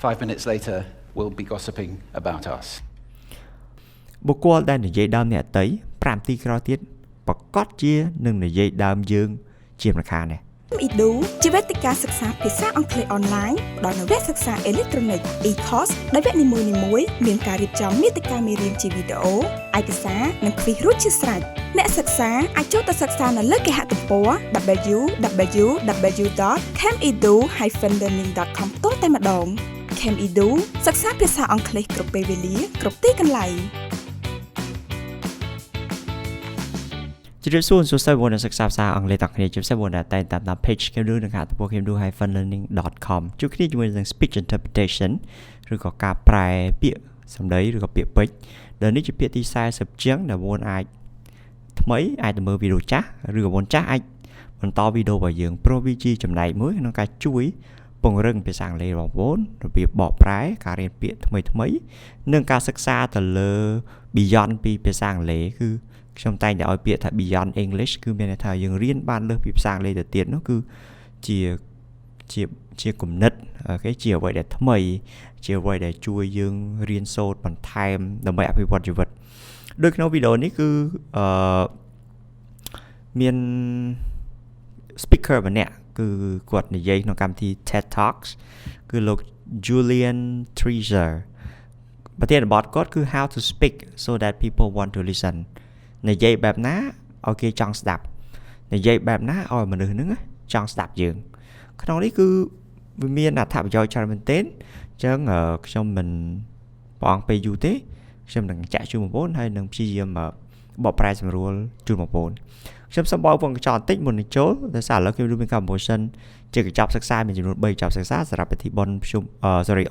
5 minutes later will be gossiping about us. បុគ្គលដែលនិយាយដើមអ្នកតី5នាទីក្រោយទៀតប្រកាសជានឹងនិយាយដើមយើងជាម្ខាងដែរ Edu ជាវេទិកាសិក្សាភាសាអង់គ្លេសអនឡាញផ្ដល់នូវវគ្គសិក្សាអេឡិចត្រូនិក e-course ដោយវគ្គនីមួយៗមានការរៀបចំមាតិកាមេរៀនជាវីដេអូឯកសារនិងគ្វីសរួចជាស្រេចអ្នកសិក្សាអាចចូលទៅសិក្សានៅលើគេហទំព័រ www.camedu-learning.com ផ្ទាល់តែម្ដង Camedu សិក្សាភាសាអង់គ្លេសគ្រប់ពេលវេលាគ្រប់ទីកន្លែងជម្រាបសួរសិស្សបងសិក្សាភាសាអង់គ្លេសទាំងគ្នាជាពិសេសបងដែលតែតាម page Camedu និងហទំព័រ camedu-learning.com ជួបគ្នាជាមួយនឹង speech interpretation ឬក៏ការប្រែពាក្យសម្ដីឬក៏ពាក្យពេចន៍ដែលនេះជាពាក្យទី40ជាងដែលបងអាចថ្មីអាចទៅមើលវីដេអូចាស់ឬក៏បងចាស់អាចបន្តវីដេអូរបស់យើងព្រោះវាជាចំណែកមួយក្នុងការជួយពង្រឹងភាសាអង់គ្លេសរបស់បងរបៀបបកប្រែការរៀនពាក្យថ្មីនិងការសិក្សាទៅលើ beyond ពីភាសាអង់គ្លេសគឺខ្ញុំតែងតែឲ្យពាក្យថា beyond English គឺមានន័យថាយើងរៀនបានលើសពីភាសាអង់គ្លេសទៅទៀតនោះគឺជាគំនិតអូខេជាអ្វីដែលថ្មីជាអ្វីដែលជួយយើងរៀនសូត្របន្ថែមដើម្បីអភិវឌ្ឍជីវិតដូចក្នុងវីដេអូនេះគឺមាន speaker ម្នាក់គឺគាត់និយាយក្នុងកម្មវិធី TED Talks គឺលោក Julian Treasure ប្រធានបទគាត់គឺ how to speak so that people want to listen និយាយបែបណាឲ្យគេចង់ស្ដាប់និយាយបែបណាឲ្យមនុស្សហ្នឹងចង់ស្ដាប់យើងក្នុងនេះគឺវាមានអត្ថប្រយោជន៍ច្រើនមែនទែនអញ្ចឹងខ្ញុំមិនប្រងពេលយូរទេខ្ញុំនឹងចាក់ជូនបងប្អូនហើយនឹងព្យាយាមបកប្រែសម្រួលជូនបងប្អូនខ្ញុំសូមបកវងកញ្ចក់បន្តិចមុននឹងចូលដោយសារឥឡូវខ្ញុំមានកម្ម promotion ជាកញ្ចប់សិក្សាមានចំនួន3កញ្ចប់សិក្សាសម្រាប់ពិធីបុណ្យ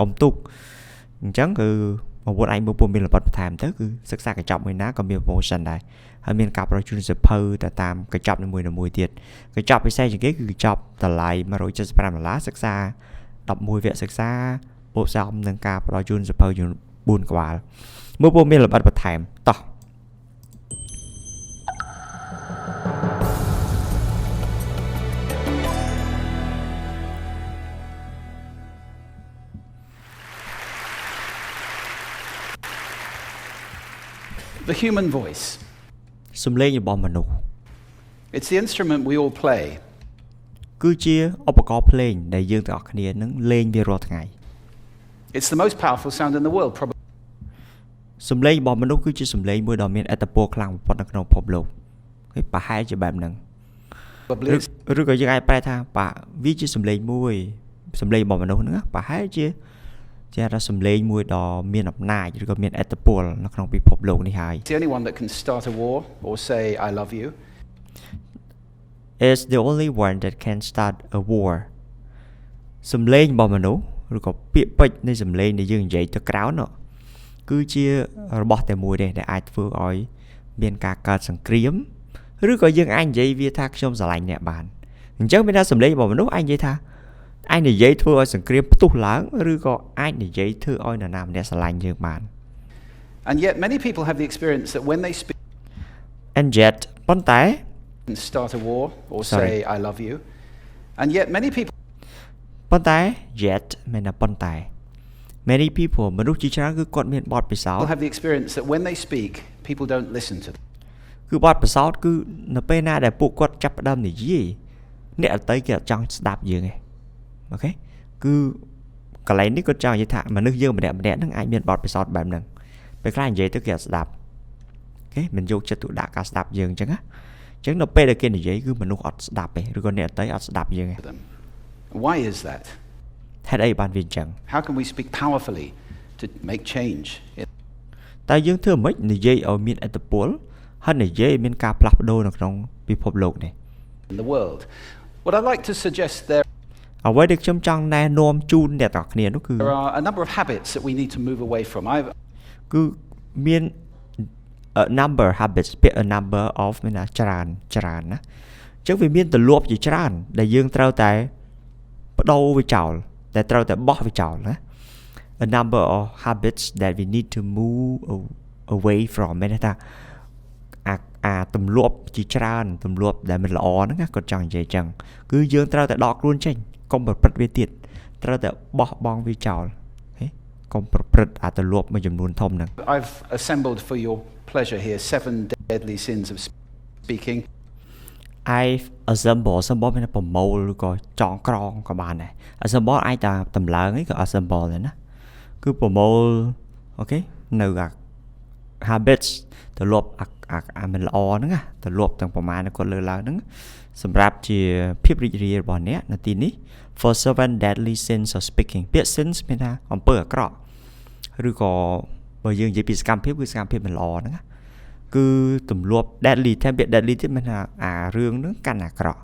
អុំទូកអញ្ចឹងគឺបងប្អូនអាចមើលពុំមានលម្អិតបន្ថែមទៅគឺសិក្សាកញ្ចប់មួយណាក៏មាន promotion ដែរហើយមានការប្រជូនសៀវភៅទៅតាមកញ្ចប់នីមួយៗទៀតកញ្ចប់ពិសេសជាងគេគឺកញ្ចប់តម្លៃ$175សិក្សា11វគ្គសិក្សាបូកសំនឹងការប្រជូនសៀវភៅចំនួន4ក្បាលមើលពុំមានលម្អិតបន្ថែមតោះThe human voice. សំឡេងរបស់មនុស្ស It's the instrument we all play. គឺជាឧបករណ៍ភ្លេងដែលយើងទាំងអស់គ្នានឹងលេងវារាល់ថ្ងៃ It's the most powerful sound in the world, probably. សំឡេងរបស់មនុស្សគឺជាសំឡេងមួយដ៏មានឥទ្ធិពលខ្លាំងបំផុតនៅក្នុងពិភពលោកហើយប្រហែលជាបែបហ្នឹងឬក៏យើងអាចប្រែថាវាជាសំឡេងមួយសំឡេងរបស់មនុស្សហ្នឹងប្រហែលជាថាសំឡេងមួយដ៏មានអំណាចឬក៏មានឥទ្ធិពលនៅក្នុងពិភពលោកនេះហើយ It's the only one that can start a war or say I love you. It's the only one that can start a war សំឡេងរបស់មនុស្សឬក៏ពាក្យពេចន៍នៃសំឡេងដែលយើងនិយាយទៅក្រៅនោះគឺជារបស់តែមួយទេដែលអាចធ្វើឲ្យមានការកើតសង្គ្រាមឬក៏យើងអាចនិយាយវាថាខ្ញុំស្រឡាញ់អ្នកបានអញ្ចឹងមានថាសំឡេងរបស់មនុស្សអាចនិយាយថាអាចនិយាយធ្វើឲ្យសង្គ្រាមផ្ទុះឡើងឬក៏អាចនិយាយធ្វើឲ្យនរណាម្នាក់ស្រឡាញ់យើងបាន And yet many people have the experience that when they speak and yet ប៉ុន្តែ can start a war or say I love you. And yet many people ប៉ុន្តែ yet មានតែប៉ុន្តែ many people មនុស្សជាច្រើនគឺគាត់មានបទពិសោធន៍ have the experience that when they speak people don't listen to them. គឺបទពិសោធន៍គឺនៅពេលណាដែលពួកគាត់ចាប់ផ្ដើមនិយាយអ្នកដទៃគេអត់ចង់ស្ដាប់យើងទេអូខេគឺកន្លែងនេះគាត់ចង់និយាយថាមនុស្សយើងម្នាក់ហ្នឹងអាចមានបទពិសោធន៍បែបហ្នឹងពេលខ្លះនិយាយទៅគេអត់ស្ដាប់អូខេមិនយកចិត្តទុកដាក់ការស្ដាប់យើងអញ្ចឹងណាអញ្ចឹងនៅពេលដែលគេនិយាយគឺមនុស្សអត់ស្ដាប់ទេឬក៏អ្នកដទៃអត់ស្ដាប់យើងទេ Why is that? ហេតុអីបានវាអញ្ចឹង How can we speak powerfully to make change? តើយើងធ្វើម៉េចនិយាយឲ្យមានឥទ្ធិពលហើយនិយាយឲ្យមានការផ្លាស់ប្ដូរនៅក្នុងពិភពលោកនេះ In the world. What I'd like to suggest there អ្វីដែលខ្ញុំចង់ណែនាំជូនអ្នកទាំងគ្នានោះគឺ There are a number of habits that we need to move away from. គឺមាន a number habits ពាក្យ a number of មានច្រើនណាអញ្ចឹងវាមានទម្លាប់ជាច្រើនដែលយើងត្រូវតែបដូរវាចោលដែលត្រូវតែបោះវាចោលណា a number of habits that we need to move away from មានន័យថាអាទម្លាប់ជាច្រើនទម្លាប់ដែលមិនល្អហ្នឹងគាត់ចង់និយាយអញ្ចឹងគឺយើងត្រូវតែដកខ្លួនចេញកុំប្រព្រឹត្តវាទៀតត្រូវតែបោះបង់វាចោល កុំប្រព្រឹត្តអាទម្លាប់មួយចំនួនធំហ្នឹង I've assembled for your pleasure here 7 deadly sins of speaking. I've assemble មានប្រមូលឬក៏ចងក្រងក៏បានដែរ assemble អាចតែតម្លើងឯងក៏ assemble ដែរណាគឺប្រមូលអូខេនៅអា habits ទម្លាប់អាមិនល្អហ្នឹងណាទម្លាប់ទាំងប្រមាណគាត់លើកឡើងហ្នឹងសម្រាប់ជាភាពរីករាយរបស់អ្នកនៅទីនេះ for 7 deadly sins of speaking ពាក្យ sins មានថាអំពើអាក្រក់ឬក៏បើយើងនិយាយពីសកម្មភាពគឺសកម្មភាពមិនល្អហ្នឹងណាគឺទម្លាប់ deadly តែពាក្យ deadly ទៀតមានថាអារឿងហ្នឹងកាន់អាក្រក់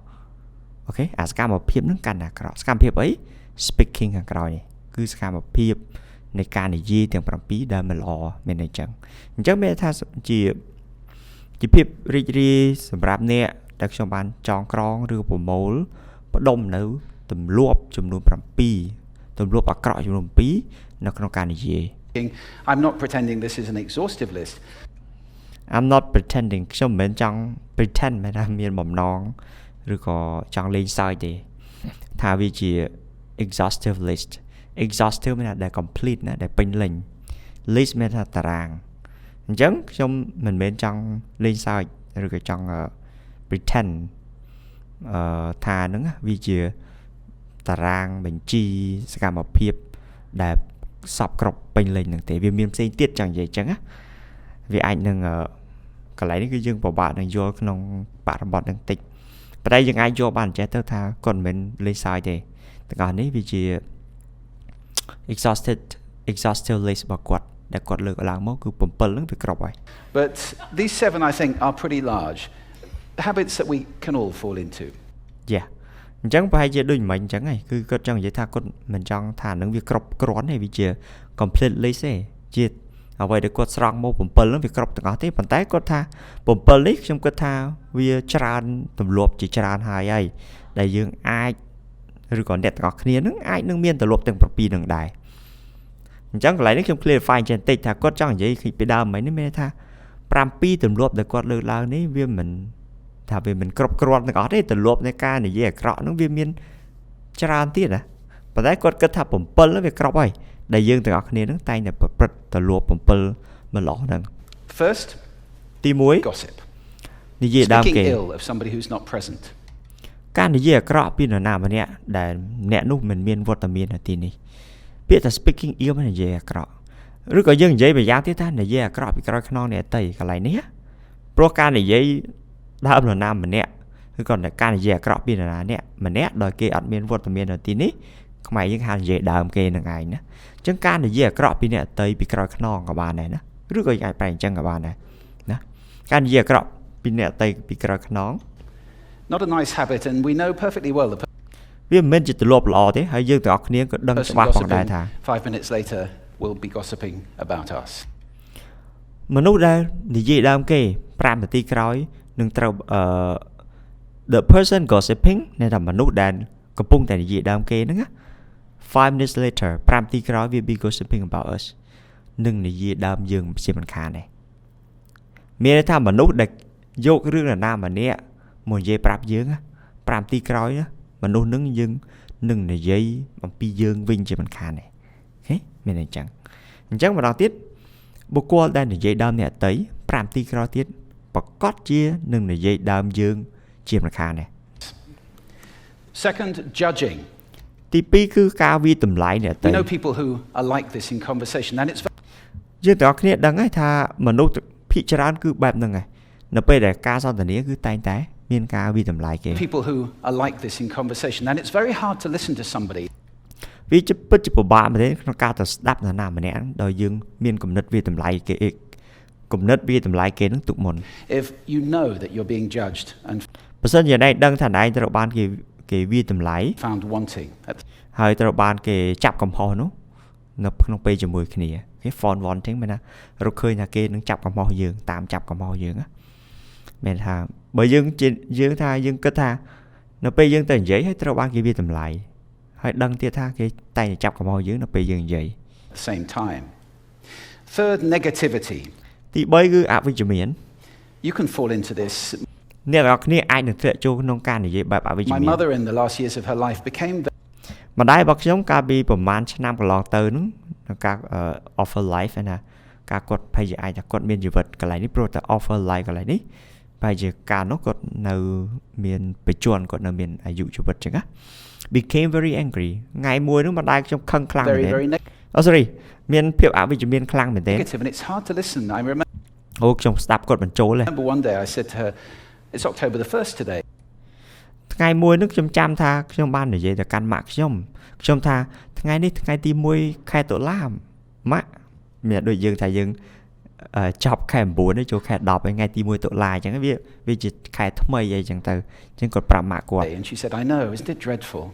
អូខេអាសកម្មភាពហ្នឹងកាន់អាក្រក់សកម្មភាពអី speaking ខាងក្រោយនេះគឺសកម្មភាពនៃការនិយាយទាំង7ដែលមិនល្អមានន័យចឹងអញ្ចឹងមានថាជាភាពរីករាយសម្រាប់អ្នកដែលខ្ញុំបានចងក្រងឬប្រមូលផ្ដុំនៅទម្លាប់ចំនួន7ទម្លាប់អាក្រក់ចំនួន7នៅក្នុងការនិយាយ I'm not pretending this is an exhaustive list. I'm not pretending ខ្ញុំមិនមែនចង់ pretend មែនថាមានបំណងឬក៏ចង់លេងសើចទេថាវាជា exhaustive list exhaustive មានថាដែល complete ណាដែលពេញលេញ list មានថាតារាងអញ្ចឹងខ្ញុំមិនមែនចង់លេងសើចឬក៏ចង់ pretend ថាហ្នឹងវាជាតារាងបញ្ជីសកម្មភាពដែលសពគ្រប់ពេញលេញហ្នឹងទេវាមានផ្សេងទៀតចង់និយាយអញ្ចឹងណាវាអាចនឹងកន្លែងនេះគឺយើងពិបាកនឹងយល់ក្នុងបរិបទនឹងតិចប៉ុន្តែយើងអាចយល់បានចេះទៅថាគាត់មិនមែនលេងសើចទេទាំងអស់នេះវាជា exhaustive list របស់គាត់ដែលគាត់លើកឡើងមកគឺ7ហ្នឹងវាគ្រប់ហើយ But these 7 I think are pretty large habits that we can all fall into. Yeah អញ្ចឹងប្រហែលជាដូចមិនអញ្ចឹងហីគឺគាត់ចង់និយាយថាគាត់មិនចង់ថានឹងវាគ្រប់គ្រាន់ទេវាជា complete list ទេជាអ្វីដែលគាត់ស្រង់មក7ហ្នឹងវាគ្រប់ទាំងអស់ទេប៉ុន្តែគាត់ថា7នេះខ្ញុំគិតថាវាច្រើនទម្លាប់ជាច្រើនហើយដែលយើងអាចឬក៏អ្នកទាំងអស់គ្នានឹងអាចនឹងមានទម្លាប់ទាំង7ហ្នឹងដែរអញ្ចឹងកន្លែងនេះខ្ញុំ clarify ចេះបន្តិចថាគាត់ចង់និយាយពីដើមមិញនេះមានថា7ទម្លាប់ដែលគាត់លើកឡើងនេះវាមិនថាវាមិនគ្រប់គ្រាន់ទាំងអស់ទេទម្លាប់នៃការនិយាយអាក្រក់ហ្នឹងវាមានច្រើនទៀតណាប៉ុន្តែគាត់គិតថា7ហ្នឹងវាគ្រប់ហើយដែលយើងទាំងអស់គ្នានឹងតែងតែប្រព្រឹត្តទម្លាប់7មិនល្អហ្នឹង First ទី1 gossip និយាយដើមគេ speaking ill of somebody who's not present ការនិយាយអាក្រក់ពីនរណាម្នាក់ដែលអ្នកនោះមិនមានវត្តមាននៅទីនេះពាក្យថា speaking ill មិននិយាយអាក្រក់ឬក៏យើងនិយាយម្យ៉ាងទៀតថានិយាយអាក្រក់ពីក្រោយខ្នងអ្នកតីកន្លែងនេះព្រោះការនិយាយដើមនរណាម្នាក់ឬក៏ការនិយាយអាក្រក់ពីនរណាម្នាក់ដោយគេអត់មានវត្តមាននៅទីនេះខ្មែរយើងហៅនិយាយដើមគេនឹងឯងណាអញ្ចឹងការនិយាយអាក្រក់ពីអ្នកតីពីក្រោយខ្នងក៏បានដែរណាឬក៏យើងអាចប្រែអញ្ចឹងក៏បានដែរណាការនិយាយអាក្រក់ពីអ្នកតីពីក្រោយខ្នង Not a nice habit and we know perfectly well the វាមិនមែនជាទម្លាប់ល្អទេហើយយើងទាំងអស់គ្នាក៏ដឹងច្បាស់ផងដែរថា 5 minutes later will be gossiping about us មនុស្សដែលនិយាយដើមគេ5នាទីក្រោយនឹងត្រូវ the person gossiping នៃថាមនុស្សដែលកំពុងតែនិយាយដើមគេហ្នឹងណា5 minutes later 5នាទីក្រោយ will be gossiping about us នឹងនិយាយដើមយើងជាមិនខានដែរមានន័យថាមនុស្សដែលយករឿងនរណាម្នាក់មកនិយាយប្រាប់យើង5នាទីក្រោយណាមនុស្សនឹងយើងនឹងនិយាយអំពីយើងវិញជាមិនខានដែរអូខេមានន័យចឹងអញ្ចឹងម្ដងទៀតបុគ្គលដែលនិយាយដើមអ្នកតី5នាទីក្រោយទៀតប្រកាសជានឹងនិយាយដើមយើងជាមិនខានដែរ Second judging ទី2គឺការវាតម្លៃអ្នកតី We know people who are like this in conversation and it's យើងទាំងអស់គ្នាដឹងហើយថាមនុស្សភាគច្រើនគឺបែបហ្នឹងហើយនៅពេលដែលការសន្ទនាគឺតែងតែមានការវាតម្លៃគេ people who are like this in conversation and it's very hard to listen to somebody វាជាពិតជាពិបាកមែនទេក្នុងការទៅស្ដាប់នរណាម្នាក់ដោយយើងមានគំនិតវាតម្លៃគេគំនិតវាតម្លៃគេនឹងទុកមុន if you know that you're being judged and បើសិនជាអ្នកដឹងថាអ្នកត្រូវបានគេវាតម្លៃ found wanting ហើយត្រូវបានគេចាប់កំហុសនោះនៅក្នុងពេលជាមួយគ្នាគេ found wanting មែនណារកឃើញថាគេនឹងចាប់កំហុសយើងតាមចាប់កំហុសយើងណាមែនថាបើយើងថាយើងគិតថានៅពេលយើងទៅនិយាយហើយត្រូវបានគេវាតម្លៃហើយដឹងទៀតថាគេតែងតែចាប់កំហុសយើងនៅពេលយើងនិយាយ same time third negativity ទី3គឺអវិជ្ជមាន you can fall into this អ្នកទាំងអស់គ្នាអាចនឹងធ្លាក់ចូលក្នុងការនិយាយបែបអវិជ្ជមាន My mother in the last years of her life became ម្ដាយរបស់ខ្ញុំកាលពីប្រហែលឆ្នាំកន្លងទៅហ្នឹង các offer life ណាការគាត់ភ័យអាចថាគាត់មានជីវិតកន្លែងនេះព្រោះតែ offer life កន្លែងនេះបែរជាការនោះគាត់នៅមានបញ្ជាន់គាត់នៅមានអាយុជីវិតចឹងណា became very angry ថ្ងៃមួយនោះមិនដែលខ្ញុំខឹងខ្លាំងមែនទេ sorry មានភាពអវិជ្ជមានខ្លាំងមែនទេ and it's hard to listen. I remember ខ្ញុំស្ដាប់គាត់បញ្ចូលទេ one day I said to her, it's October the 1st today. ថ្ងៃមួយនោះខ្ញុំចាំថាខ្ញុំបាននិយាយទៅកាន់ម៉ាក់ខ្ញុំថាថ្ងៃនេះថ្ងៃទី1ខែតុលាម៉ាក់មានដូចយើងថាយើងចប់ខែ9នេះចូលខែ10ហើយថ្ងៃទី1តុលាអញ្ចឹងវាជាខែថ្មីអីចឹងទៅអញ្ចឹងគាត់ប្រាប់ម៉ាក់គាត់ And she said, I know, isn't it dreadful?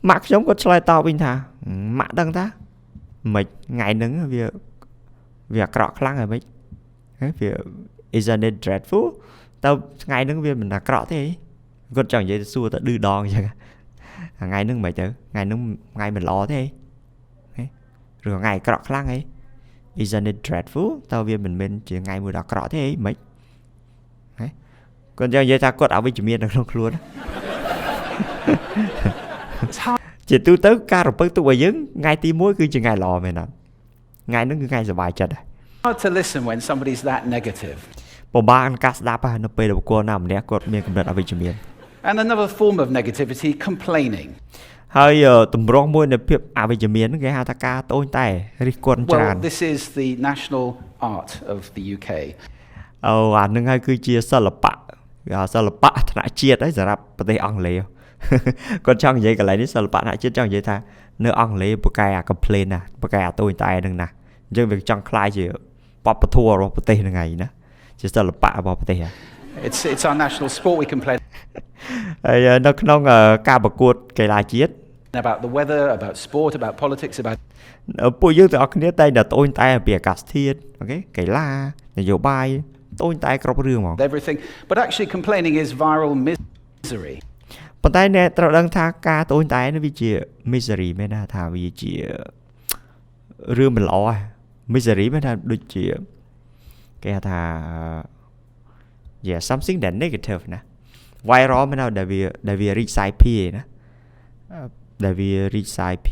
ម៉ាក់ខ្ញុំគាត់ឆ្លើយតបវិញថាម៉ាក់ដឹងថាមិនថ្ងៃហ្នឹងវាអាក្រក់ខ្លាំងហើយមិនវា isn't it dreadful តើថ្ងៃហ្នឹងវាមិនអាក្រក់ទេគាត់ចង់និយាយទៅសួរទៅឌឺដងអញ្ចឹងថ្ងៃហ្នឹងមិនទៅថ្ងៃហ្នឹងថ្ងៃមិនល្អទេឬថ្ងៃអាក្រក់ខ្លាំងហី isn't it dreadful តើវាមិនមែនជាថ្ងៃមួយដ៏អាក្រក់ទេហីមិនគាត់ចង់និយាយថាគាត់អវិជ្ជមាននៅក្នុងខ្លួនជាទូទៅការរំពឹងទុកឲ្យយើងថ្ងៃទី1គឺជាថ្ងៃល្អមែនអត់ថ្ងៃហ្នឹងគឺថ្ងៃសប្បាយចិត្ត Hard to listen when somebody's that negative. ពិបាកក្នុងការស្ដាប់នៅពេលដែលបុគ្គលណាម្នាក់គាត់មានកម្រិតអវិជ្ជមាន And another form of negativity, complaining. ហើយតម្រងមួយនៃភាពអវិជ្ជមានគេហៅថាការត្អូញត្អែរិះគន់ច្រើន Well, this is the national art of the UK. អានឹងហើយគឺជាសិល្បៈថ្នាក់ជាតិហើយសម្រាប់ប្រទេសអង់គ្លេសគាត់ចង់និយាយកន្លែងនេះសិល្បៈថ្នាក់ជាតិចង់និយាយថានៅអង់គ្លេសប្រកែអា complain ណាប្រកែអាត្អូញត្អែនឹងណាអញ្ចឹងវាចង់ខ្លាយជាបព្វធម៌របស់ប្រទេសហ្នឹងហើយណាជាសិល្បៈរបស់ប្រទេស It's our national sport. We complain ហើយនៅក្នុងការប្រកួតកីឡាជាតិ about the weather, about sport, about politics, about ពួកយើងទាំងអស់គ្នាតែងតែត្អូញត្អែអំពីអាកាសធាតុអូខេកីឡានយោបាយត្អូញត្អែគ្រប់រឿងហ្មង everything. But actually complaining is viral misery. ប៉ុន្តែអ្នកត្រូវដឹងថាការត្អូញត្អែនេះវាជា misery មែនថាវាជារឿងមិនល្អ misery មែនថាដូចជាគេហៅថា yeah something that negative ណា viral មែនថាដែលវា reach side P ណាដែលវា reach side P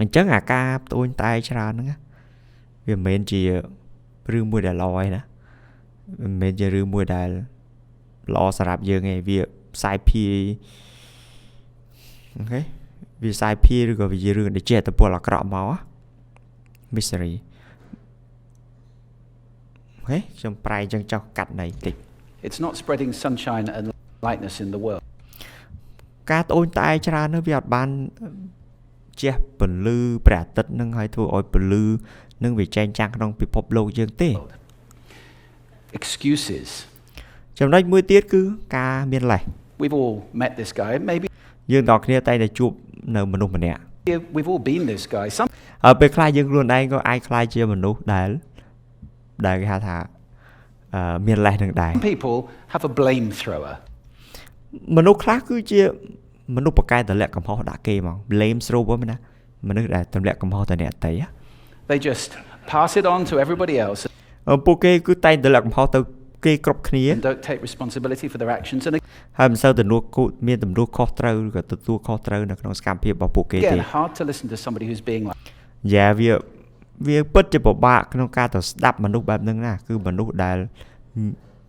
អញ្ចឹងអាការត្អូញត្អែច្រើនហ្នឹងវាមិនមែនជារឿងមួយដែលល្អទេណាមិនមែនជារឿងមួយដែលល្អសម្រាប់យើងទេវា side P អូខេវា side P ឬក៏វាជារឿងដែលជាអត្តពលអាក្រក់មក misery អូខេខ្ញុំប្រែអញ្ចឹងចោះកាត់ន័យតិច It's not spreading sunshine and lightness in the world. ការត្អូញត្អែច្រើននោះវាអត់បានជះពន្លឺព្រះអាទិត្យនឹងឲ្យធ្វើឲ្យពន្លឺនឹងវាចែងចាំងក្នុងពិភពលោកយើងទេ Excuses. ចំណុចមួយទៀតគឺការមានលេស We've all met this guy. Maybe យើងទាំងគ្នាតែជួបនៅមនុស្សម្នាក់ we've all been this guy. Some ពេលខ្លះយើងខ្លួនឯងក៏អាចខ្លាចជាមនុស្សដែលគេហៅថាមានលេសនឹងដែរ people have a blame thrower. មនុស្សខ្លះគឺជាមនុស្សប្រកែកតម្លាក់កំហុសដាក់គេហ្មង blame thrower មែនណាមនុស្សដែលតម្លាក់កំហុសទៅអ្នកដទៃ They just pass it on to everybody else. ពួកគេគឺតែងតម្លាក់កំហុសទៅគេគ្រប់គ្នា And don't take responsibility for their actions and ហើយមិនសូវមានទំនួលខុសត្រូវឬក៏ទទួលខុសត្រូវនៅក្នុងសកម្មភាពរបស់ពួកគេទេ again hard to listen to somebody who's being like យ៉ាវាពិតជាពិបាកក្នុងការទៅស្ដាប់មនុស្សបែបហ្នឹងណាគឺមនុស្សដែល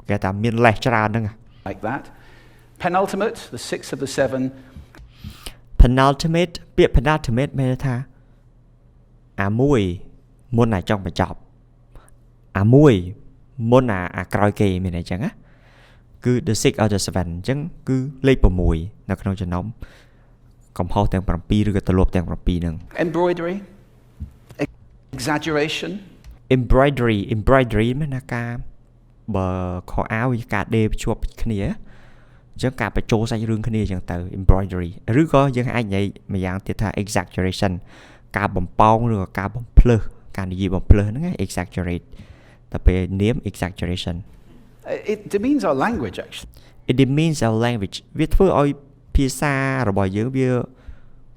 គេថាមានលេសច្រើនហ្នឹង like that. Penultimate, the 6th of the 7. penultimate ពាក្យ penultimate មានន័យថាអាមួយមុនអាចុងបញ្ចប់អាមួយមុនអាក្រោយគេមានអីចឹងណាគឺ the 6 or the 7 អញ្ចឹងគឺលេខ6នៅក្នុងចំណោមកំហុសទាំង7ឬក៏ទម្លាប់ទាំង7ហ្នឹង Embroidery, exaggeration. embroidery មានថាការបើខោអាវវាការដេរភ្ជាប់គ្នាអញ្ចឹងការបញ្ចូលសាច់រឿងគ្នាអញ្ចឹងទៅ embroidery ឬក៏យើងអាចនិយាយម្យ៉ាងទៀតថា exaggeration ការបំប៉ោងឬក៏ការបំភ្លើសការនិយាយបំភ្លើសហ្នឹង exaggerate តែពេលនាម exaggeration It demeans our language actually. it demeans our language វាធ្វើឲ្យភាសារបស់យើងវា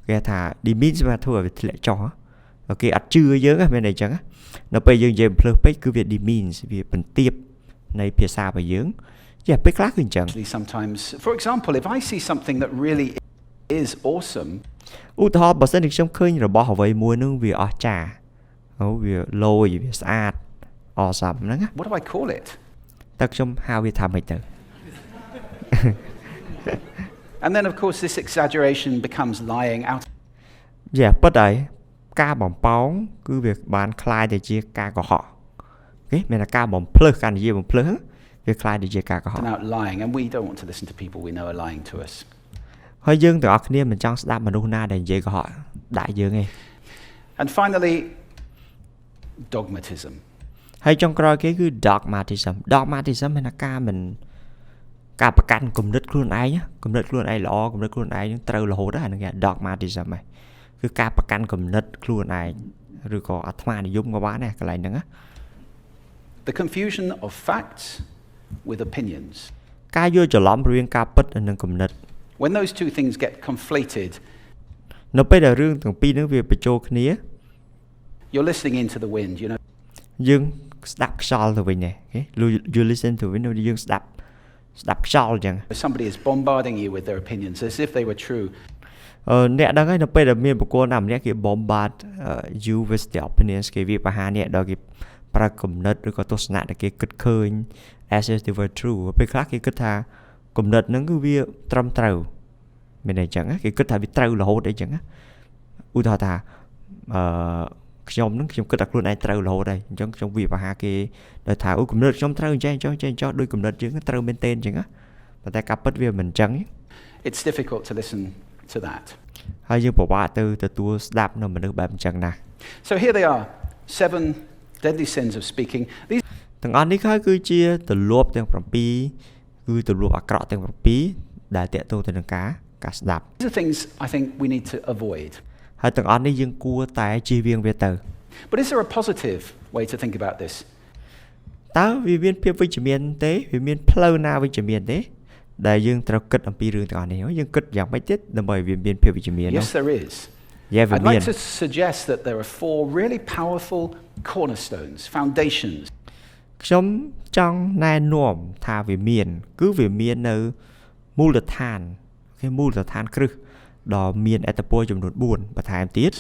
គេថា demeans វាធ្វើឲ្យវាធ្លាក់ចុះគេអត់ជឿយើងហ្នឹងមែនអញ្ចឹងនៅពេលយើងនិយាយបំភ្លើសពេកគឺវា demeans វាបន្ទាបនៃភាសារបស់យើងពេលខ្លះគឺអញ្ចឹង Sometimes, for example, if I see something that really is awesome ឧទាហរណ៍បើសិនជាខ្ញុំឃើញរបស់អ្វីមួយនឹងវាអស្ចារ្យវាលយវាស្អាតawesome ហ្នឹងណា What do I call it? តើខ្ញុំហៅវាថាម៉េចទៅ And then of course this exaggeration becomes lying out. យ៉ាប៉ុន្តែការបំប៉ោងគឺវាបានคล้ายទៅជាការកុហកអូខេមានតែការបំភ្លើសការនិយាយបំភ្លើសវាคล้ายទៅជាការកុហក Out lying, and we don't want to listen to people we know are lying to us. ហើយយើងទាំងអស់គ្នាមិនចង់ស្ដាប់មនុស្សណាដែលនិយាយកុហកដាក់យើងទេ And finally, dogmatism. ហើយចុងក្រោយគេគឺ dogmatism មានថាការប្រកាន់គំនិតខ្លួនឯងគំនិតខ្លួនឯងល្អគំនិតខ្លួនឯងនឹងត្រូវរហូតអាហ្នឹងគេ dogmatism ហ្នឹងគឺការប្រកាន់គំនិតខ្លួនឯងឬក៏អាត្មានិយមក៏បានដែរកន្លែងហ្នឹងណា The confusion of facts with opinions. ការយល់ច្រឡំរវាងការពិតនិងគំនិត When those two things get conflated, នៅពេលដែលរឿងទាំងពីរហ្នឹងវាបញ្ចូលគ្នា you're listening into the wind, you know. យើងស្ដាប់ខ្យល់ទៅវិញទេ you listen to wind យើងស្ដាប់ខ្យល់អញ្ចឹង Somebody is bombarding you with their opinions as if they were true. អ្នកដឹងហើយនៅពេលដែលមានបុគ្គលណាម្នាក់គេ bombard you with the opinions គេវាបហាអ្នកដល់គេប្រើគំនិតឬក៏ទស្សនៈដែលគេគិតឃើញ as if they were true ពេលខ្លះគេគិតថាគំនិតហ្នឹងគឺវាត្រឹមត្រូវមានអីចឹងគេគិតថាវាត្រូវរហូតអីចឹងឧទាហរណ៍ថាខ្ញុំគិតថាខ្លួនឯងត្រូវរហូតហើយអញ្ចឹងខ្ញុំវាបហាគេដល់ថាគំនិតខ្ញុំត្រូវអញ្ចឹងដោយគំនិតយើងត្រូវមែនទេអញ្ចឹងប៉ុន្តែការពិតវាមិនអញ្ចឹង It's difficult to listen to that. ហើយយើងពិបាកទៅទទួលស្ដាប់នៅមនុស្សបែបអញ្ចឹងណា So here they are, 7 deadly sins of speaking. These ទាំងអស់នេះគឺជាទម្លាប់ទាំង7គឺទម្លាប់អាក្រក់ទាំង7ដែលតាក់ទងទៅនឹងការស្ដាប់ are things I think we need to avoid. ហើយទាំងអស់នេះយើងគួរតែជៀសវាងវាទៅ But is there a positive way to think about this? តើវាមានភាពវិជ្ជមានទេវាមានផ្លូវណាវិជ្ជមានទេដែលយើងត្រូវគិតអំពីរឿងទាំងអស់នេះយើងគិតយ៉ាងម៉េចទៀតដើម្បីវាមានភាពវិជ្ជមាន Yes, there is. I'd like to suggest that there are 4 really powerful cornerstones, foundations. ខ្ញុំចង់ណែនាំថាវាមាននៅមូលដ្ឋានគ្រឹះដ៏មានឥទ្ធិពលចំនួន4បន្ថែមទៀត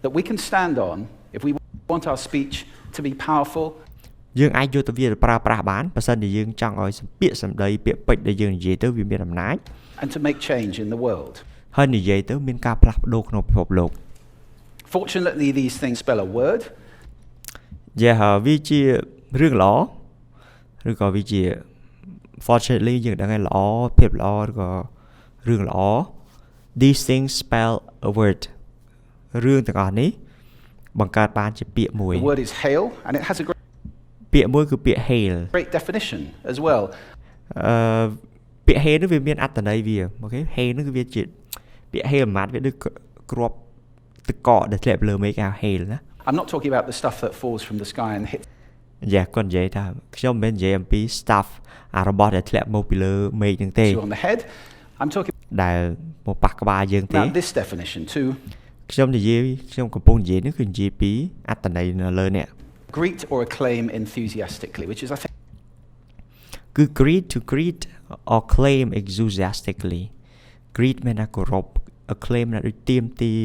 that we can stand on if we want our speech to be powerful. យើងអាចយកទៅវាប្រើប្រាស់បានបើសិនជាយើងចង់ឲ្យពាក្យសម្ដីពាក្យពេចន៍ដែលយើងនិយាយទៅវាមានអំណាច and to make change in the world. ហើយនិយាយទៅមានការផ្លាស់ប្ដូរក្នុងពិភពលោក Fortunately, these things spell a word. វាជារឿងល្អឬក៏វាជា fortunately យើងដឹងហើយល្អភាពល្អឬក៏រឿងល្អ these things spell a word រឿងទាំងអស់នេះបង្កើតបានជាពាក្យមួយ The word is hail and it has a ពាក្យមួយគឺពាក្យ hail great definition as well. ពាក្យ hail នេះវាមានអត្ថន័យវាអូខេ hail នេះគឺវាជាពាក្យ hail មួយម៉ាត់វាដូចគ្រាប់ទឹកកកដែលធ្លាក់លើមេឃហៅ hail ណា I'm not talking about the stuff that falls from the sky and hits. គាត់និយាយថាខ្ញុំមិនមែននិយាយអំពី stuff របស់ដែលធ្លាក់មកពីលើមេឃហ្នឹងទេ on the head. I'm talking ដែលមកប៉ះក្បាលយើងទេ about this definition too. ខ្ញុំកំពុងនិយាយនេះគឺនិយាយពីអត្ថន័យនៅលើនេះ Greet or acclaim enthusiastically, which is I think គឺ greet or claim enthusiastically greet មានថាគោរព acclaim ណាដូចទាមទារ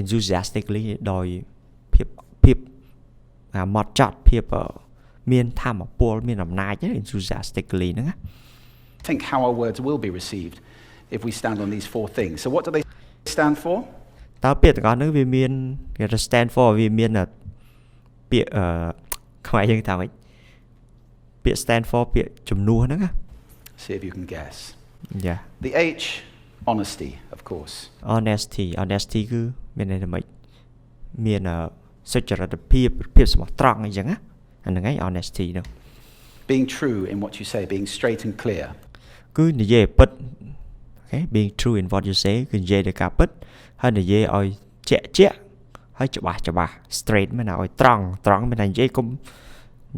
enthusiastically ដោយភាពម៉ត់ចត់ភាពមានធម៌ពលមានអំណាច enthusiastically ហ្នឹងណា think how our words will be received if we stand on these 4 things. So what do they stand for? តើពាក្យទាំងអស់ហ្នឹងវាមានគេថា stand for វាមានពាក្យខ្មែរយើងថាម៉េចពាក្យ stand for ពាក្យជំនួសហ្នឹងណា See if you can guess. Yeah. The H, honesty, of course. Honesty គឺមានន័យថាម៉េចមានសុចរិតភាពស្មោះត្រង់អីចឹងណាអាហ្នឹងឯង honesty នោះ Being true in what you say, being straight and clear. គឺនិយាយពិតអូខេ being true in what you say គឺនិយាយដោយការពិតហើយនិយាយឲ្យជាក់ហើយច្បាស់ straight មានឲ្យត្រង់មានតែនិយាយកុំ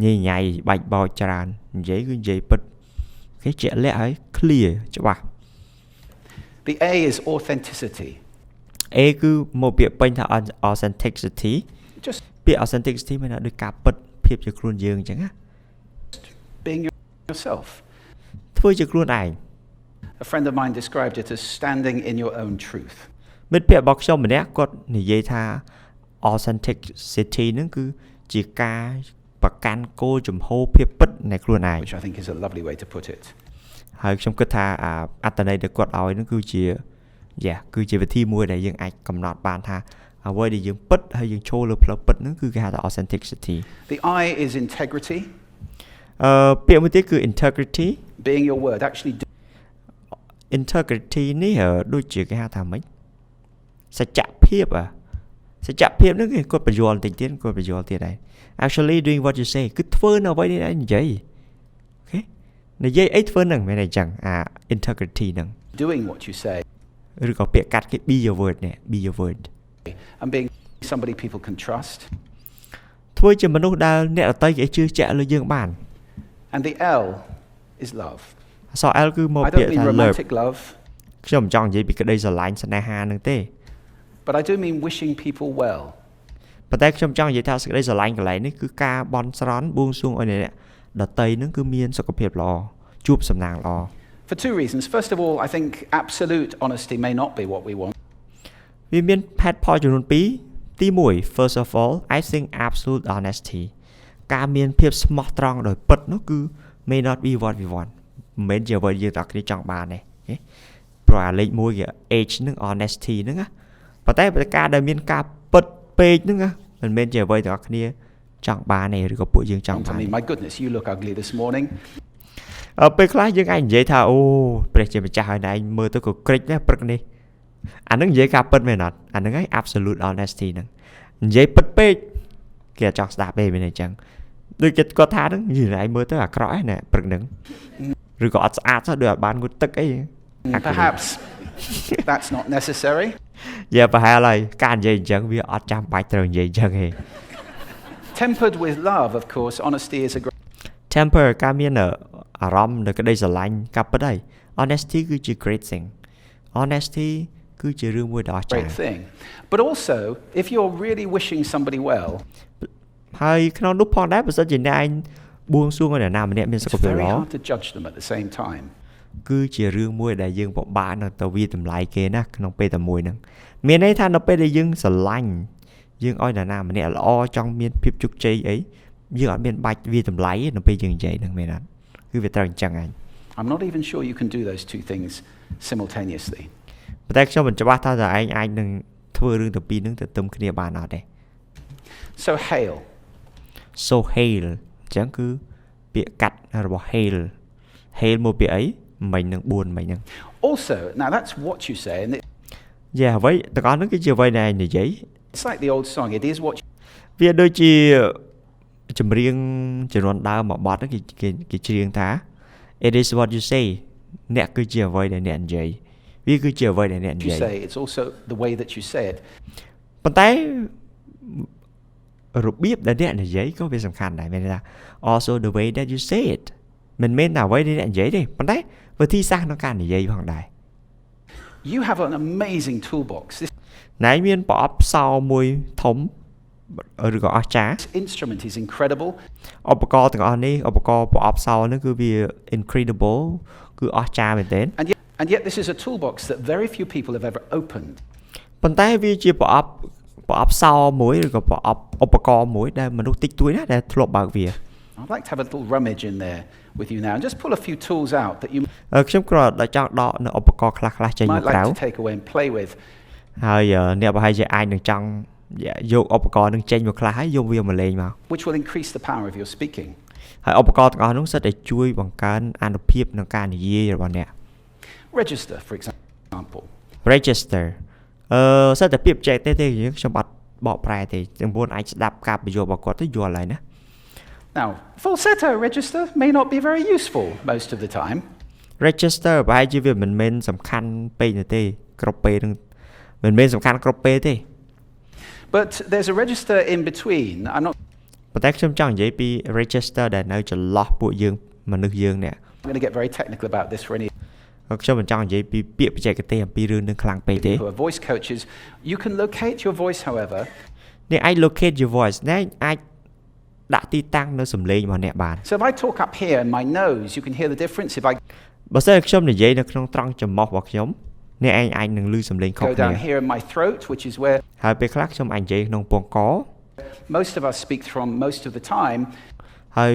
ញ៉ៃបាច់បោចច្រើននិយាយគឺនិយាយពិតអូខេជាក់លាក់ហើយ clear ច្បាស់ The A is authenticity. A គឺមកពាក្យពេញថា authenticity ពាក្យ authenticity មានថាដូចការពិតភាពជាខ្លួនយើងអញ្ចឹងណា Being yourself. ធ្វើជាខ្លួនឯង A friend of mine described it as standing in your own truth. មិត្តភក្តិរបស់ខ្ញុំម្នាក់គាត់និយាយថា authenticity ហ្នឹងគឺជាការប្រកាន់គោលជំហរភាពពិតនៃខ្លួនឯង which I think is a lovely way to put it. ហើយខ្ញុំគិតថាអត្ថន័យដែលគាត់ឲ្យហ្នឹងគឺជាវិធីមួយដែលយើងអាចកំណត់បានថាអ្វីដែលយើងពិតហើយយើងចូលលើផ្លូវពិតហ្នឹងគឺគេហៅថា authenticity. The I is integrity. ពាក្យមួយទៀតគឺ integrity. Being your word, actually integrity នេះដូចជាគេហៅថាម៉េចសច្ចភាពហ្នឹងគេគាត់បញ្យល់បន្តិចទៀតគាត់បញ្យល់ទៀតដែរ actually doing what you say គឺធ្វើនៅអ្វីដែលនិយាយអូខេនិយាយអីធ្វើហ្នឹងមែនទេអញ្ចឹងintegrity ហ្នឹង doing what you say ឬក៏ពាក្យកាត់គេ be your word នេះ be your word and being somebody people can trust ធ្វើជាមនុស្សដែលអ្នកដទៃគេជឿជាក់លើយើងបាន and the L is love អក្សរ L គឺមកពាក្យថា love ខ្ញុំមិនចង់និយាយពីក្តីស្រឡាញ់ស្នេហាហ្នឹងទេ but I do mean wishing people well ប៉ុន្តែខ្ញុំចង់និយាយថាសេចក្តីស្រឡាញ់កន្លែងនេះគឺការបន់ស្រន់បួងសួងឲ្យអ្នកដទៃហ្នឹងគឺមានសុខភាពល្អជួបសំណាងល្អ for two reasons first of all I think absolute honesty may not be what we want វាមានហេតុផលចំនួន2ទី1 first of all I think absolute honesty ការមានភាពស្មោះត្រង់ដោយពិតនោះគឺ may not be what we want មិនមែនជាអ្វីយើងទាំងគ្នាចង់បានទេព្រោះអាលេខ1គេ H ហ្នឹង honesty ហ្នឹងណាប៉ុន្តែការដែលមានការពិតពេកហ្នឹងណាមិនមែនជាអ្វីទាំងគ្នាចង់បានទេឬក៏ពួកយើងចង់បាន my goodness you look ugly this morning ពេលខ្លះយើងអាចនិយាយថាអូព្រះជាម្ចាស់ហើយឯងមើលទៅក៏ក្រិចណាព្រឹកនេះអាហ្នឹងនិយាយការពិតមែនអត់អាហ្នឹងឯង absolute honesty ហ្នឹងនិយាយពិតពេកគេអាចចង់ស្ដាប់ទេមែនអញ្ចឹងដូចចិត្តគាត់ថាហ្នឹងនិយាយឯងមើលទៅអាក្រក់ឯណាព្រឹកហ្នឹងឬក៏អត់ស្អាតសោះដូចអត់បានងូតទឹកអី perhaps that's not necessary ប្រហែលហើយការនិយាយអញ្ចឹងវាអត់ចាំបាច់ត្រូវនិយាយអញ្ចឹងទេ tempered with love of course honesty is a great temper ការមានអារម្មណ៍នៅក្តីស្រឡាញ់ការពិតហើយ honesty គឺជា great thing honesty គឺជារឿងមួយដ៏អស្ចារ្យ thing but also if you're really wishing somebody well ហើយក្នុងនោះផងដែរបើសិនជាអ្នកឯងបួងសួងឲ្យអ្នកណាម្នាក់មានសុខភាពល្អ to judge them at the same time គឺជារឿងមួយដែលយើងពិបាកនឹងទៅវាតម្លៃគេណាក្នុងពេលតែមួយហ្នឹងមានន័យថានៅពេលដែលយើងស្រឡាញ់យើងឲ្យអ្នកណាម្នាក់ល្អចង់មានភាពជោគជ័យអីយើងអត់មានបាច់វាតម្លៃទេនៅពេលយើងនិយាយហ្នឹងមែនអត់គឺវាត្រូវអញ្ចឹងឯង I'm not even sure you can do those two things simultaneously ប៉ុន្តែខ្ញុំមិនច្បាស់ថាតើឯងអាចនឹងធ្វើរឿងទាំងពីរហ្នឹងទៅទឹមគ្នាបានអត់ទេ so hail អញ្ចឹងគឺពាក្យកាត់របស់ hail មកពាក្យអីមិញនឹង4មិញហ្នឹង also now that's what you say and អ្វីទាំងអស់ហ្នឹងគឺជាអ្វីដែលនិយាយ it's like the old song it is what វាដូចជាចម្រៀងជំនាន់ដើមមួយបទហ្នឹងគេច្រៀងថា it is what you say អ្នកគឺជាអ្វីដែលអ្នកនិយាយវាគឺជាអ្វីដែលអ្នកនិយាយ it's also the way that you say it ប៉ុន្តែរបៀបដែលអ្នកនិយាយក៏វាសំខាន់ដែរមានន័យថា also the way that you say it មិនមែនតែអ្វីដែលអ្នកនិយាយទេប៉ុន្តែវិធីសាស្ត្រក្នុងការនិយាយផងដែរ you have an amazing toolbox ណែមានប្រអប់សោមួយធំឬក៏អស្ចារ្យ instrument is incredible ឧបករណ៍ទាំងអស់នេះឧបករណ៍ប្រអប់សោហ្នឹងគឺវា incredible គឺអស្ចារ្យមែនទែន and yet this is a toolbox that very few people have ever opened ប៉ុន្តែវាជាប្រអប់សោមួយឬក៏ប្រអប់ឧបករណ៍មួយដែលមនុស្សតិចតួចណាដែលធ្លាប់បើកវា I'd like to have a little rummage in there with you now and just pull a few tools out that you ខ្ញុំគ្រាន់តែចង់ដកនៅឧបករណ៍ខ្លះចេញមកក្រៅ might like to take away and play with ហើយអ្នកប្រហែលជាអាចនឹងចង់យកឧបករណ៍នឹងចេញមកខ្លះហើយយកវាមកលេងមក which will increase the power of your speaking ហើយឧបករណ៍ទាំងអស់នោះសិតតែជួយបង្កើនអានុភាពក្នុងការនិយាយរបស់អ្នក register for example register សិតតែពាក្យបច្ចេកទេសទេខ្ញុំអត់បកប្រែទេទាំងពួនអាចស្ដាប់ការបញ្យល់របស់គាត់ទៅយល់ហើយណា now falsetto register may not be very useful most of the time register ប្រហែលជាវាមិនមែនសំខាន់ពេកទេគ្រប់ពេលនឹងមិនមែនសំខាន់គ្រប់ពេលទេ but there's a register in between I'm not ប៉ុន្តែខ្ញុំចង់និយាយពី register ដែលនៅចន្លោះពួកយើងមនុស្សយើងនេះ I'm going to get very technical about this for any ខ្ញុំមិនចង់និយាយពីពាក្យបច្ចេកទេសអំពីរឿងនឹងខ្លាំងពេកទេ voice coaches you can locate your voice however អ្នកអាច locate your voice អ្នកអាចដាក់ទីតាំងនៅសំឡេងរបស់អ្នកបាន so if I talk up here in my nose you can hear the difference if I បើសិនខ្ញុំនិយាយនៅក្នុងត្រង់ច្រមុះរបស់ខ្ញុំ អ្នកឯងអាចនឹងឮសំឡេងខុស Go គ្នា down here in my throat, which is where ហើយពេលខ្លះខ្ញុំអាចនិយាយក្នុងពងក most of us speak from most of the time. ហើយ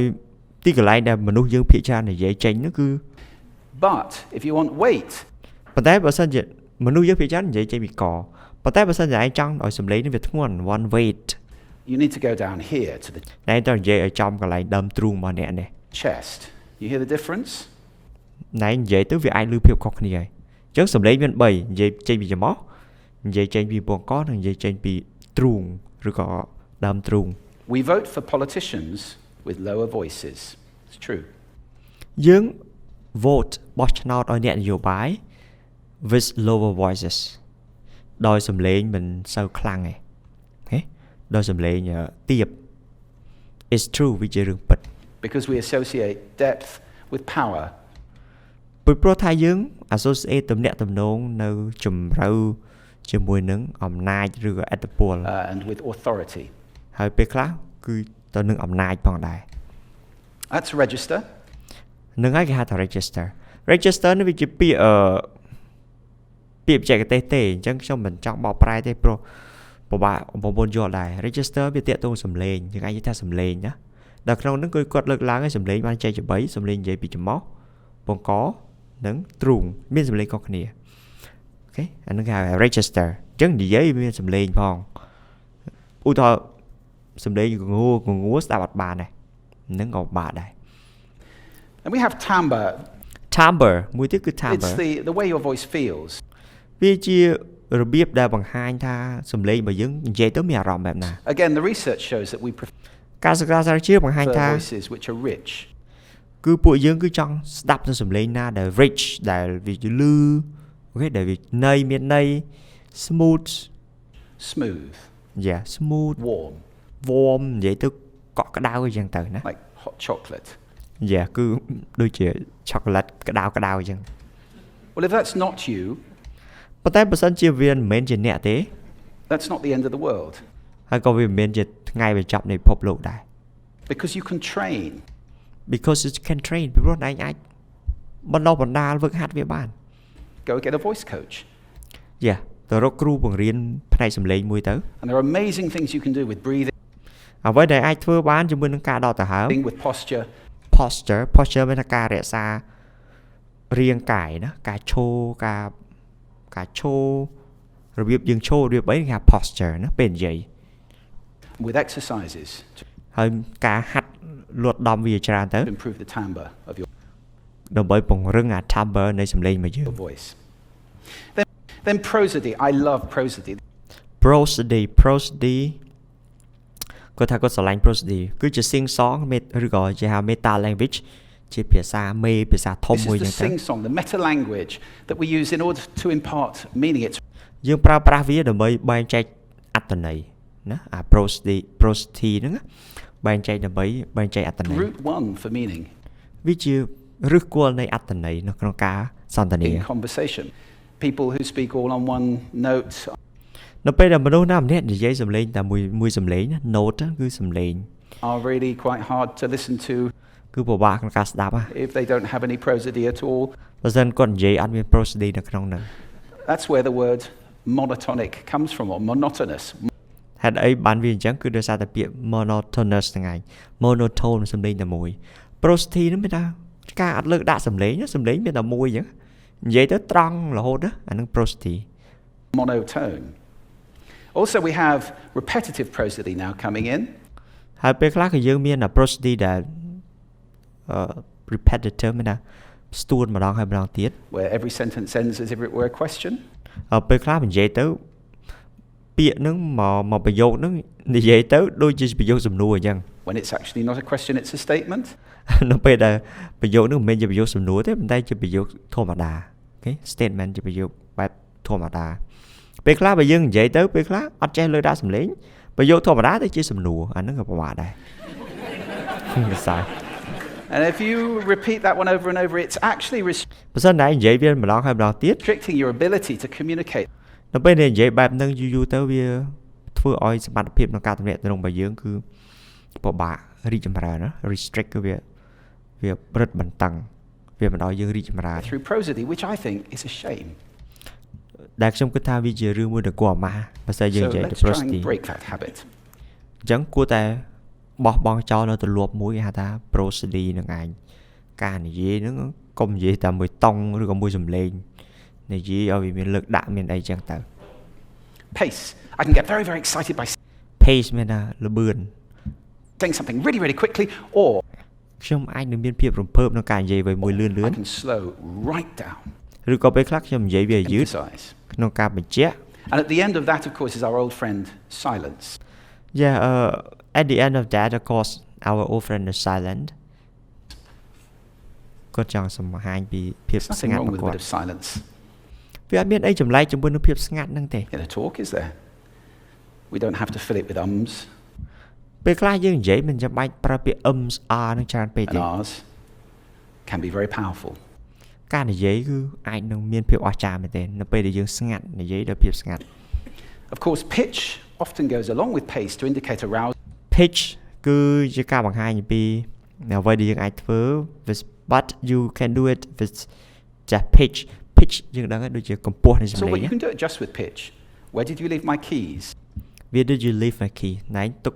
ទីកន្លែងដែលមនុស្សយើងភាគច្រើននិយាយចេញនោះគឺ But if you want weight, ប៉ុន្តែបើសិនជាមនុស្សយើងភាគច្រើននិយាយចេញពីកប៉ុន្តែបើសិនជាឯងចង់ឲ្យសំឡេងនេះវាធ្ងន់ one weight you need to go down here to the តែទៅនិយាយឲ្យចំកន្លែងដើមទ្រូងរបស់អ្នកនេះ chest. You hear the difference? ណែនិយាយទៅវាអាចឮភាពខុសគ្នាហើយអញ្ចឹងសំឡេងមាន3និយាយចេញពីច្រមុះនិយាយចេញពីពងកនិងនិយាយចេញពីទ្រូងឬក៏ដើមទ្រូង We vote for politicians with lower voices. It's true. យើង vote បោះឆ្នោតឲ្យអ្នកនយោបាយ with lower voices ដោយសំឡេងមិនសូវខ្លាំងទេហេដោយសំឡេងទាប It's true វាជារឿងពិត Because we associate depth with power. ព្រោះថាយើង associate ទំនាក់ទំនងនៅជំរឿជាមួយនឹងអំណាចឬក៏ឥទ្ធិពល And with authority. ហើយពេលខ្លះគឺទៅនឹងអំណាចផងដែរ That's register. នឹងហើយគេហៅថា register នេះវាជាពាក្យពាក្យបច្ចេកទេសទេអញ្ចឹងខ្ញុំមិនចង់បកប្រែទេព្រោះពិបាកបងប្អូនយល់ដែរ register វាទាក់ទងសំឡេងយើងអាចនិយាយថាសំឡេងណាដល់ក្នុងហ្នឹងគឺគាត់លើកឡើងឲ្យសំឡេងបានចែកជា3សំឡេងនិយាយពីច្រមុះពងកនិងទ្រូងមានសំឡេងខុសគ្នាអូខេអាហ្នឹងគេហៅ register អញ្ចឹងនិយាយមានសំឡេងផងឧទាហរណ៍សំឡេងងងស្ដាប់អត់បានដែរហ្នឹងក៏បាក់ដែរ And we have timbre. មួយទៀតគឺ timbre It's the way your voice feels. វាជារបៀបដែលបង្ហាញថាសំឡេងរបស់យើងនិយាយទៅមានអារម្មណ៍បែបណា Again, the research shows that we prefer ការសិក្សាស្រាវជ្រាវបង្ហាញថា voices which are rich. គឺពួកយើងគឺចង់ស្ដាប់នៅសំឡេងណាដែល rich ដែលវាលឺអូខេដែលវាន័យមានន័យ smooth smooth warm និយាយទៅកក់ក្ដៅអញ្ចឹងទៅណា like hot chocolate. គឺដូចជាឆូកូឡាត់ក្ដៅអញ្ចឹង Well, if that's not you, ប៉ុន្តែបើសិនជាវាមិនមែនជាអ្នកទេ that's not the end of the world. ហើយក៏វាមិនមែនជាថ្ងៃបញ្ចប់នៃពិភពលោកដែរ Because you can train. Because you can train ពីព្រោះឯងអាចបណ្ដុះបណ្ដាលវឹកហាត់វាបាន Go get a voice coach. ទៅរកគ្រូបង្រៀនផ្នែកសំឡេងមួយទៅ And there are amazing things you can do with breathing. អ្វីដែលអាចធ្វើបានជាមួយនឹងការដកដង្ហើម With posture. posture មានថាការរក្សារាងកាយណាការឈរការឈររបៀបយើងឈររបៀបអីគេហៅ posture ណាពេលនិយាយ With exercises. ហើយការហាត់លួតដំវាច្រើនទៅ Improve the timbre of your ដើម្បីពង្រឹងអា timbre នៃសំឡេងរបស់យើង voice. Then prosody. I love prosody. prosody គាត់ថាគាត់ស្រឡាញ់ prosody គឺជា sing song ឬក៏ជាហៅ meta language ជាភាសាធំមួយចឹងទៅ This is the sing song, the meta language that we use in order to impart meaning. It's យើងប្រើប្រាស់វាដើម្បីបែងចែកអត្ថន័យណាអា prosody ហ្នឹងបែងចែកដើម្បីបែងចែកអត្ថន័យ root one for meaning. វាជាឫសគល់នៃអត្ថន័យនៅក្នុងការសន្ទនា In conversation, people who speak all on one note. នៅពេលដែលមនុស្សណាម្នាក់និយាយសំឡេងតែមួយសំឡេង note គឺសំឡេង are really quite hard to listen to គឺពិបាកក្នុងការស្ដាប់ if they don't have any prosody at all. បើមិនគាត់និយាយអត់មាន prosody នៅក្នុងនោះ That's where the word monotonic comes from, or monotonous. ហេតុអីបានវាអញ្ចឹងគឺដោយសារតែពាក្យ monotonous ហ្នឹងឯង monotone សំឡេងតែមួយ prosody ហ្នឹងមានថាការអត់លើកដាក់សំឡេងមានតែមួយអញ្ចឹងនិយាយទៅត្រង់រហូតអាហ្នឹង prosody. Monotone. Also, we have repetitive prosody now coming in. ហើយពេលខ្លះក៏យើងមាន prosody ដែល repetitive មានថាស្ទួតម្ដងហើយម្ដងទៀត where every sentence ends as if it were a question. ពេលខ្លះនិយាយទៅពាក្យហ្នឹងមកប្រយោគហ្នឹងនិយាយទៅដូចជាប្រយោគសំណួរអញ្ចឹង When it's actually not a question, it's a statement. នៅពេលដែលប្រយោគហ្នឹងមិនមែនជាប្រយោគសំណួរទេប៉ុន្តែជាប្រយោគធម្មតាអូខេ statement ជាប្រយោគបែបធម្មតាពេលខ្លះបើយើងនិយាយទៅពេលខ្លះអត់ចេះលើដាក់សំឡេងប្រយោគធម្មតាទៅជាសំណួរអាហ្នឹងក៏ពិបាកដែរ And if you repeat that one over and over, it's actually បើសិនតែនិយាយវាម្ដងហើយម្ដងទៀត restricting your ability to communicate. នៅពេលដែលនិយាយបែបហ្នឹងយូរទៅវាធ្វើឲ្យសមត្ថភាពក្នុងការទំនាក់ទំនងរបស់យើងគឺពិបាករីកចម្រើនណា restrict គឺវារឹតបន្តឹងវាមិនឲ្យយើងរីកចម្រើន Through prosody, which I think is a shame. ដែលខ្ញុំគិតថាវាជារឿងមួយដ៏គួរអាម៉ាស់បើសិនយើងនិយាយទៅ let's try prosody and break that habit. អញ្ចឹងគួរតែបោះបង់ចោលនៅទម្លាប់មួយគេហៅថា prosody នឹងឯងការនិយាយហ្នឹងកុំនិយាយតែមួយតង់ឬក៏មួយសំឡេងនិយាយឲ្យវាមានលើកដាក់មានអីចឹងទៅ Pace. I can get very, very excited by pace មានថាលបឿន saying something really, really quickly, or ខ្ញុំអាចនឹងមានភាពរំភើបក្នុងការនិយាយអ្វីមួយលឿន I can slow right down. ឬក៏ពេលខ្លះខ្ញុំនិយាយវាយឺត Emphasize. ក្នុងការបញ្ជាក់ And at the end of that, of course, is our old friend silence. at the end of that of course our old friend is silent គាត់ចង់សម្ហាញពីភាព There's ស្ nothing ងាត់ wrong របស់ with a គា bit ត់ of silence វាអត់មានអីចម្លែកជាមួយនឹងភាពស្ងាត់ហ្នឹងទេ in a talk, is there? We don't have to fill it with ums ពេលខ្លះយើងនិយាយមិនចាំបាច់ប្រើពាក្យ r នឹងច្រើនពេក and ទេ rs. Can be very powerful. ការនិយាយគឺអាចនឹងមានភាពអស្ចារ្យមែនទែននៅពេលដែលយើងស្ងាត់និយាយដោយភាពស្ងាត់ Of course, pitch often goes along with pace to indicate arousal. pitch គឺជាការបង្ហាញពីអ្វីដែលយើងអាចធ្វើ but you can do it with just pitch យើងដឹងហើយដូចជាកម្ពស់នៃសំ So ឡេង what you can do it just with pitch. Where did you leave my keys? Where did you leave my key ណែទុក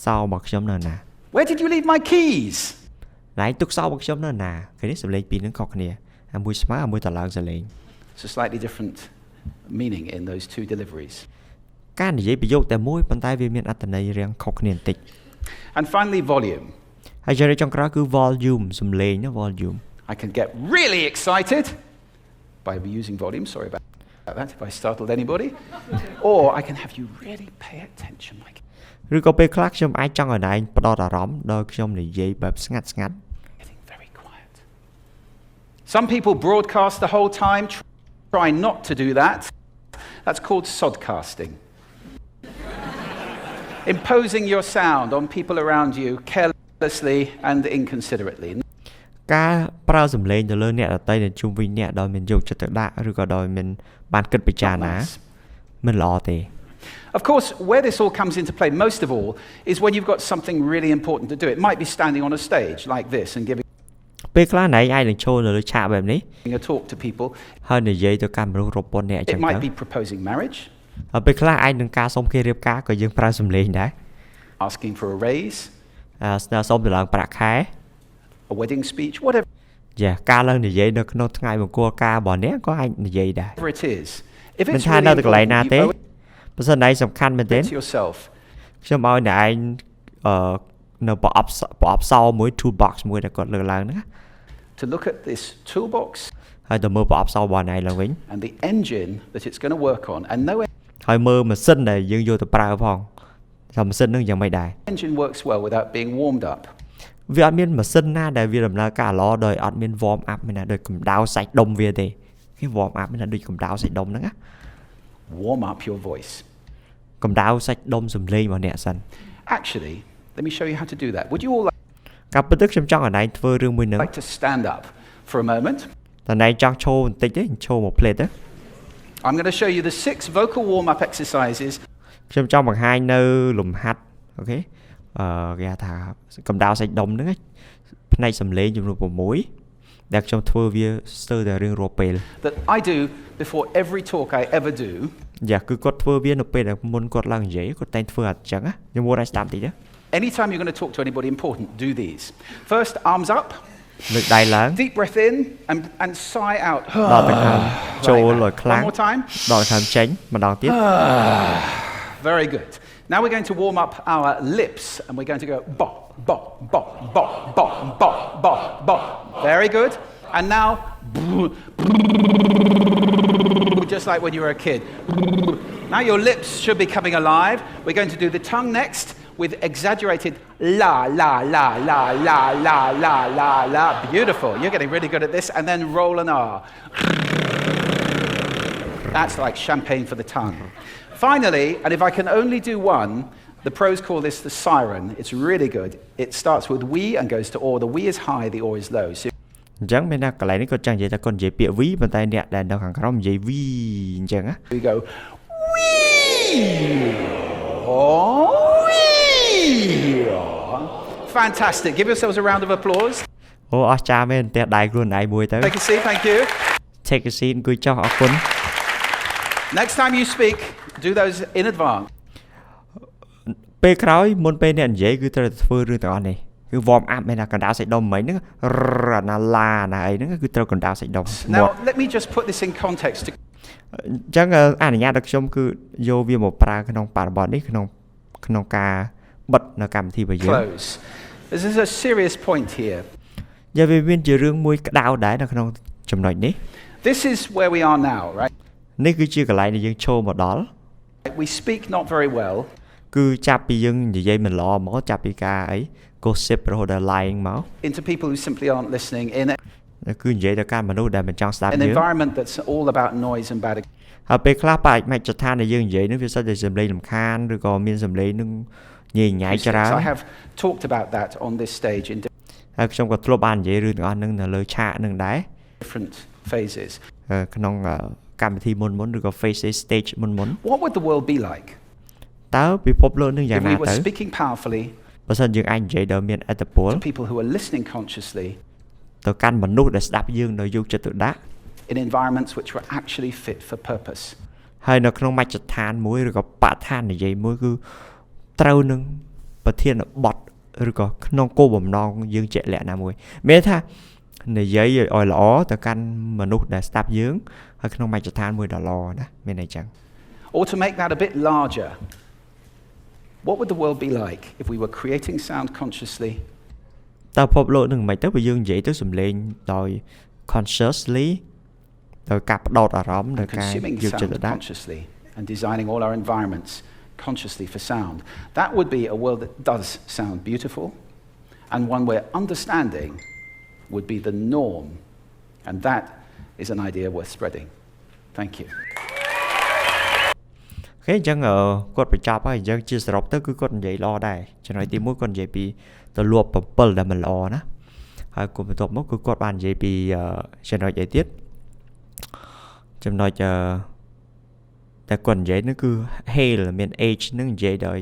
សោរបស់ខ្ញុំនៅណា Where did you leave my keys? ណែទុកសោរបស់ខ្ញុំនៅណាឃើញទេសំឡេងពីរនឹងខុសគ្នាអាមួយស្មើអាមួយតឡើងសំឡេង It's a slightly different meaning in those two deliveries. ការនិយាយប្រយោគតែមួយប៉ុន្តែវាមានអត្ថន័យរៀងខុសគ្នាបន្តិច And finally, volume. ហើយចំណុចចុងក្រោយគឺ volume សំឡេងណា volume I can get really excited by using volume. Sorry about that if I startled anybody. Or I can have you really pay attention. Like ឬក៏ពេលខ្លះខ្ញុំអាចចង់ឲ្យឯងផ្ដោតអារម្មណ៍ដោយខ្ញុំនិយាយបែបស្ងាត់ getting very quiet. Some people broadcast the whole time. Try not to do that. That's called sodcasting. Imposing your sound on people around you carelessly and inconsiderately. ការប្រើសំឡេងទៅលើអ្នកដទៃដែលជុំវិញអ្នកដោយមិនយកចិត្តទុកដាក់ឬក៏ដោយមិនបានគិតពិចារណាមិនល្អទេ Of course, where this all comes into play most of all is when you've got something really important to do. It might be standing on a stage like this and giving ពេលខ្លះណែអាចនឹងចូលនៅលើឆាកបែបនេះ a talk to people. ហើយនិយាយទៅកាន់មនុស្សរាប់ពាន់នាក់អញ្ចឹ It ងទៅ might be proposing marriage, ហើយពេលខ្លះអាចនឹងការសុំគេរៀបការក៏យើងប្រើសំឡេងដែរ asking for a raise, ស្នើសុំទៅឡើងប្រាក់ខែ a wedding speech, whatever ការឡើងនិយាយនៅក្នុងថ្ងៃមង្គលការរបស់អ្នកក៏អាចនិយាយដែរ it is. If មិន it's ថា really នៅកន្លែងណា important, ទេ you owe បើសិនឯងសំខាន់មែនទេ it to yourself. ខ្ញុំឲ្យអ្នកឯងនៅប្រអប់សោមួយ toolbox មួយដែលគាត់លើកឡើងហ្នឹង To look at this toolbox ហើយទៅមើលប្រអប់សោរបស់អ្នកឯងឡើងវិញ and the engine that it's going to work on, and no ហើយមើលម៉ាស៊ីនដែលយើងយកទៅប្រើផងថាម៉ាស៊ីនហ្នឹងយ៉ាងម៉េចដែរ engine works well without being warmed up. វាអត់មានម៉ាស៊ីនណាដែលវាដំណើរការល្អដោយអត់មាន warm up មានណាដូចកម្ដៅសាច់ដុំវាទេគេ warm up មានណាដូចកម្ដៅសាច់ដុំហ្នឹងណា Warm up your voice. កម្ដៅសាច់ដុំសំឡេងរបស់អ្នកសិន Actually, let me show you how to do that. Would you all ការពិតទៅខ្ញុំចង់ឲ្យណៃធ្វើរឿងមួយហ្នឹង like to stand up for a moment? តើណៃចង់ឈរបន្តិចទេឈរមួយផ្លេតទៅ I'm going to show you the 6 vocal warm-up exercises ខ្ញុំចង់បង្ហាញនៅលំហាត់អូខេគេហៅថាកម្ដៅសាច់ដុំហ្នឹងផ្នែកសំឡេងចំនួន6ដែលខ្ញុំធ្វើវាស្ទើរតែរៀងរាល់ពេល that I do before every talk I ever do. គឺគាត់ធ្វើវានៅពេលដែលមុនគាត់ឡើងនិយាយគាត់តែងធ្វើអញ្ចឹងណាខ្ញុំmuốnឲ្យស្ដាប់តិចទៅ Anytime you're going to talk to anybody important, do these. First, arms up. លើកដៃឡើង Deep breath in and sigh out. ដល់ទៅខាងចូលឲ្យខ្លាំង One more time. ដល់ខាងចេញម្ដងទៀត Very good. Now we're going to warm up our lips and we're going to go bop, bop, bop, bop, bop, bop, bop, bop. Very good. And now, just like when you were a kid. Now your lips should be coming alive. We're going to do the tongue next with exaggerated la, la, la, la, la, la, la, la, la. Beautiful. You're getting really good at this. And then roll an R. That's like champagne for the tongue. Finally, and if I can only do one, the pros call this the siren. It's really good. It starts with we and goes to or. The we is high, the or is low. So អញ្ចឹងមានថាកន្លែងនេះគាត់ចង់និយាយថាគាត់និយាយពាក្យ V ប៉ុន្តែអ្នកដែលនៅខាងក្រោមនិយាយ V អញ្ចឹងណា we go we. Oh, we. Fantastic. Give yourselves a round of applause. អូអស្ចារ្យមែនតែដៃខ្លួនឯងមួយទៅ Take a seat. Thank you. Take a seat អង្គុយចុះអរគុណ Next time you speak, do those in advance. ពេលក្រោយមុនពេលអ្នកនិយាយគឺត្រូវធ្វើរឿងទាំងអស់នេះគឺ warm up មែនណាកណ្ដាលសាច់ដុំមិញហ្នឹងណាឡាណាអីហ្នឹងគឺត្រូវកណ្ដាលសាច់ដុំ Now, let me just put this in context. អញ្ចឹងអនុញ្ញាតឲ្យខ្ញុំគឺយកវាមកប្រើក្នុងបរិបទនេះក្នុងការបិទនៅកម្មវិធីរបស់យើង Close. This is a serious point here. យកវាមានជារឿងមួយក្តៅដែរនៅក្នុងចំណុចនេះ This is where we are now, right? នេះគឺជាកន្លែងដែលយើងចូលមកដល់ We speak not very well. គឺចាប់ពីយើងនិយាយមិនល្អមកចាប់ពីការអី gossip រហូតដល់ lying មក Into people who simply aren't listening in គឺនិយាយទៅការមនុស្សដែលមិនចង់ស្ដាប់ an យើង environment that's all about noise and bad. ហើយពេលខ្លះបែបមជ្ឈដ្ឋានដែលយើងនិយាយនោះវាសិតតែសំឡេងរំខានឬក៏មានសំឡេងនឹងញ៉ៃញ៉ៃច្រើន I have talked about that on this stage in ហើយខ្ញុំក៏ធ្លាប់បាននិយាយរឿងទាំងអស់ហ្នឹងនៅលើឆាកហ្នឹងដែរ different phases. ក្នុងកម្មវិធីមុនឬក៏ phases stage មុន What would the world be like តើពិភពលោកនឹងយ៉ាង if ណា we were ទៅ speaking powerfully បើសិនយើងអាចនិយាយដល់មានឥទ្ធិពល to people who are listening consciously ទៅកាន់មនុស្សដែលស្ដាប់យើងដោយយកចិត្តទុកដាក់ in environments which were actually fit for purpose? ហើយនៅក្នុងមជ្ឈដ្ឋានមួយឬក៏បឋាននិយាយមួយគឺត្រូវនឹងប្រធានបទឬក៏ក្នុងគោលបំណងយើងជាក់លាក់ណាមួយមានថានិយាយឲ្យល្អទៅកាន់មនុស្សដែលស្ដាប់យើងហើយក្នុងមជ្ឈដ្ឋានមួយដ៏ល្អណាមានអីចឹង Or to make that a bit larger, what would the world be like if we were creating sound consciously? តើពិភពលោកនឹងមិនទៅបើយើងនិយាយទៅសំឡេងដោយ consciously ដោយការផ្ដោតអារម្មណ៍ដោយការ Consuming យកចិត្តទុ sound កដាក់ consciously and designing all our environments consciously for sound. That would be a world that does sound beautiful and one where understanding would be the norm. And that is an idea worth spreading. Thank you. អូខេអញ្ចឹងគាត់បញ្ចប់ហើយអញ្ចឹងជាសរុបទៅគឺគាត់និយាយល្អដែរចំណុចទី1គាត់និយាយពីទលាប់7ដែលមិនល្អណាហើយគាត់បន្ទាប់មកគឺគាត់បាននិយាយពីចំណុចអីទៀតចំណុចតែគាត់និយាយនោះគឺ hail មាន age នឹងនិយាយដោយ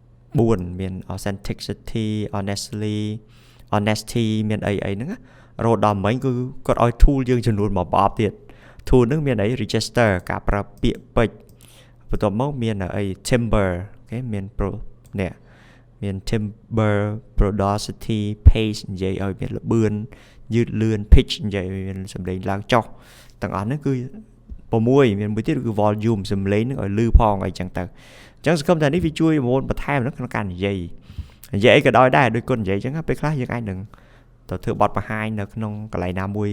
4មាន authenticity honesty មានអីហ្នឹងរហូតដល់មិញគឺគាត់ឲ្យ tool យើងចំនួនមកប្រអប់ទៀត tool ហ្នឹងមានអី register ការប្រើពាក្យពេចន៍បន្ទាប់មកមានអី timber អូខេមានមាន timber productivity pace និយាយឲ្យមានល្បឿនយឺតលឿន pitch និយាយមានសំឡេងឡើងចុះទាំងអស់ហ្នឹងគឺ6មានមួយទៀតគឺ volume សំឡេងហ្នឹងឲ្យលឺផងអីចឹងទៅអញ្ចឹងសង្ឃឹមថានេះវាជួយបន្ថែមក្នុងការនិយាយអីក៏ដោយដែរដូចគាត់និយាយអញ្ចឹងពេលខ្លះយើងអាចនឹងទៅធ្វើបទបង្ហាញនៅក្នុងកន្លែងណាមួយ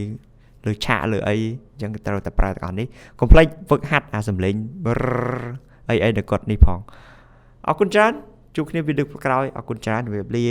លើឆាកលើអីអញ្ចឹងត្រូវតែប្រើទាំងអស់នេះកុំភ្លេចហ្វឹកហាត់អាសំឡេងអីនៅគាត់នេះផងអរគុណច្រើនជួបគ្នាវីដេអូក្រោយអរគុណច្រើនជម្រាបលា